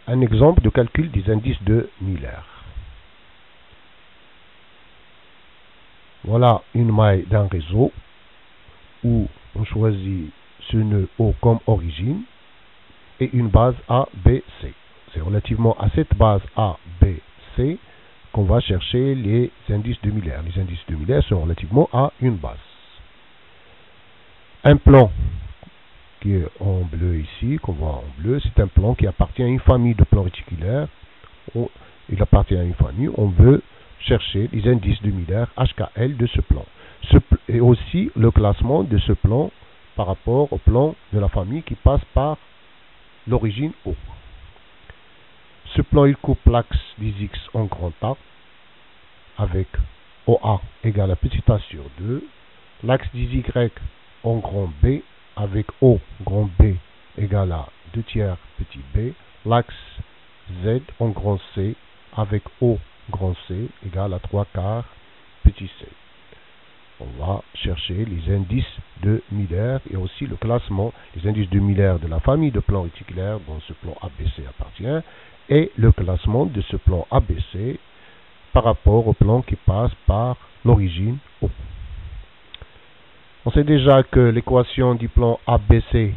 un exemple de calcul des indices de Miller. Voilà une maille d'un réseau où on choisit ce nœud O comme origine et une base A, B, C. C'est relativement à cette base A, B, C qu'on va chercher les indices de Miller. Les indices de Miller sont relativement à une base. Un plan qui est en bleu ici, qu'on voit en bleu, c'est un plan qui appartient à une famille de plans réticulaires. Il appartient à une famille. On veut chercher les indices de Miller HKL de ce plan. Et aussi le classement de ce plan par rapport au plan de la famille qui passe par l'origine O. Ce plan, il coupe l'axe des X en grand A avec OA égale à petit a sur 2. L'axe des Y en grand B avec O grand B égale à 2 tiers petit b. L'axe Z en grand C avec O grand C égale à 3 quarts petit c. On va chercher les indices de Miller et aussi le classement, les indices de Miller de la famille de plans réticulaires dont ce plan ABC appartient et le classement de ce plan ABC par rapport au plan qui passe par l'origine O. On sait déjà que l'équation du plan ABC,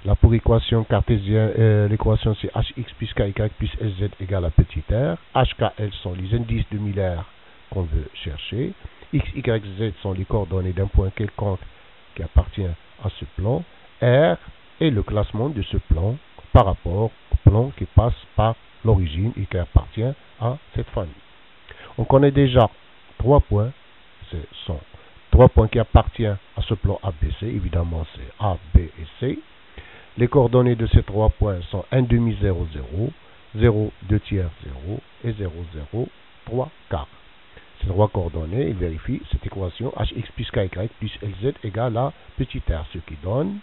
la pour équation cartésienne, l'équation c'est HX plus KY plus SZ égale à petit r. HKL sont les indices de Miller qu'on veut chercher. X, Y, Z sont les coordonnées d'un point quelconque qui appartient à ce plan. R est le classement de ce plan par rapport au plan qui passe par l'origine et qui appartient à cette famille. On connaît déjà 3 points. Ce sont 3 points qui appartiennent à ce plan ABC. Évidemment, c'est A, B et C. Les coordonnées de ces 3 points sont 1 demi 0, 0, 0, 2 tiers 0 et 0, 0, 3 quarts. Ces 3 coordonnées, il vérifie cette équation HX plus KY plus LZ égale à petit r, ce qui donne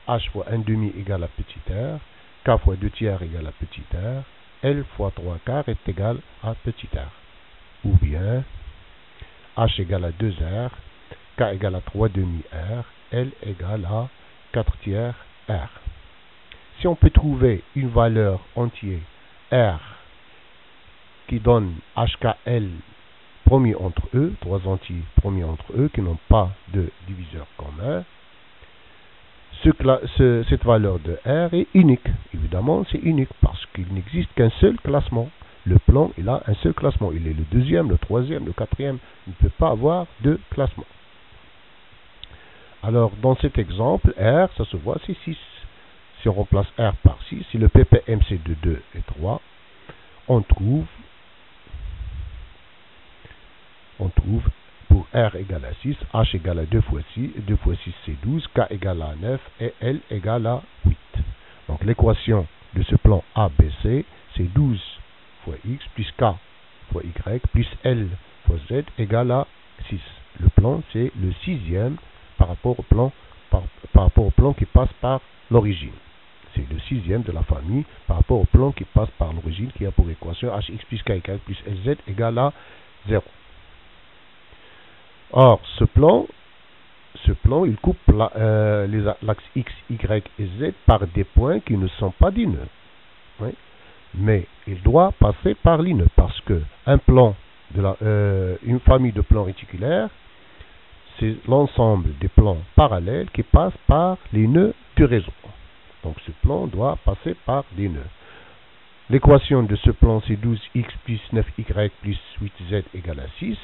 H fois 1 demi égale à petit r, K fois 2 tiers égale à petit r, L fois 3 quarts est égal à petit r. Ou bien H égale à 2R, K égale à 3 demi R, L égale à 4 tiers R. Si on peut trouver une valeur entière R qui donne HKL premier entre eux, 3 entiers premiers entre eux qui n'ont pas de diviseur commun, cette valeur de R est unique. Évidemment, c'est unique parce qu'il n'existe qu'un seul classement. Le plan, il a un seul classement. Il est le deuxième, le troisième, le quatrième. Il ne peut pas avoir deux classements. Alors, dans cet exemple, R, ça se voit, c'est 6. Si on remplace R par 6, si le ppm c'est de 2 et 3, on trouve pour R égale à 6, H égale à 2 fois 6, 2 fois 6 c'est 12, K égale à 9 et L égale à 8. Donc l'équation de ce plan ABC, c'est 12 fois X plus K fois Y plus L fois Z égale à 6. Le plan, c'est le sixième par rapport au plan qui passe par l'origine. C'est le sixième de la famille par rapport au plan qui passe par l'origine qui a pour équation HX plus KY plus LZ égale à 0. Or, ce plan, il coupe l'axe X, Y et Z par des points qui ne sont pas des nœuds. Oui. Mais il doit passer par les nœuds parce que une famille de plans réticulaires, c'est l'ensemble des plans parallèles qui passent par les nœuds du réseau. Donc ce plan doit passer par des nœuds. L'équation de ce plan, c'est 12x plus 9y plus 8z égale à 6.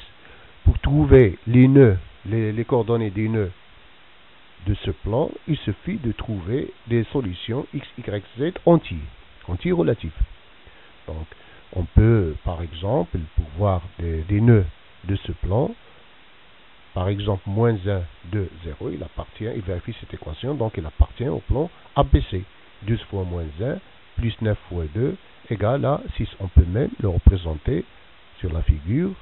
Pour trouver les nœuds, les coordonnées des nœuds de ce plan, il suffit de trouver des solutions x, y, z entiers relatifs. Donc, on peut, par exemple, pour voir des nœuds de ce plan, par exemple, moins 1, 2, 0, il vérifie cette équation, donc il appartient au plan ABC. 12 fois moins 1, plus 9 fois 2, égale à 6. On peut même le représenter sur la figure.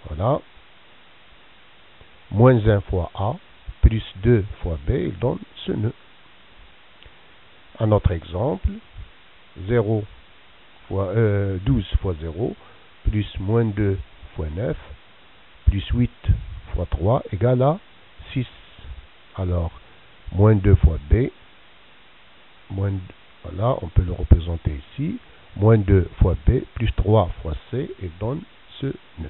Voilà. Moins 1 fois A, plus 2 fois B, il donne ce nœud. Un autre exemple, 12 fois 0, plus moins 2 fois 9, plus 8 fois 3 égale à 6. Alors, moins 2 fois B, Voilà, on peut le représenter ici. Moins 2 fois B plus 3 fois C et donne ce nœud.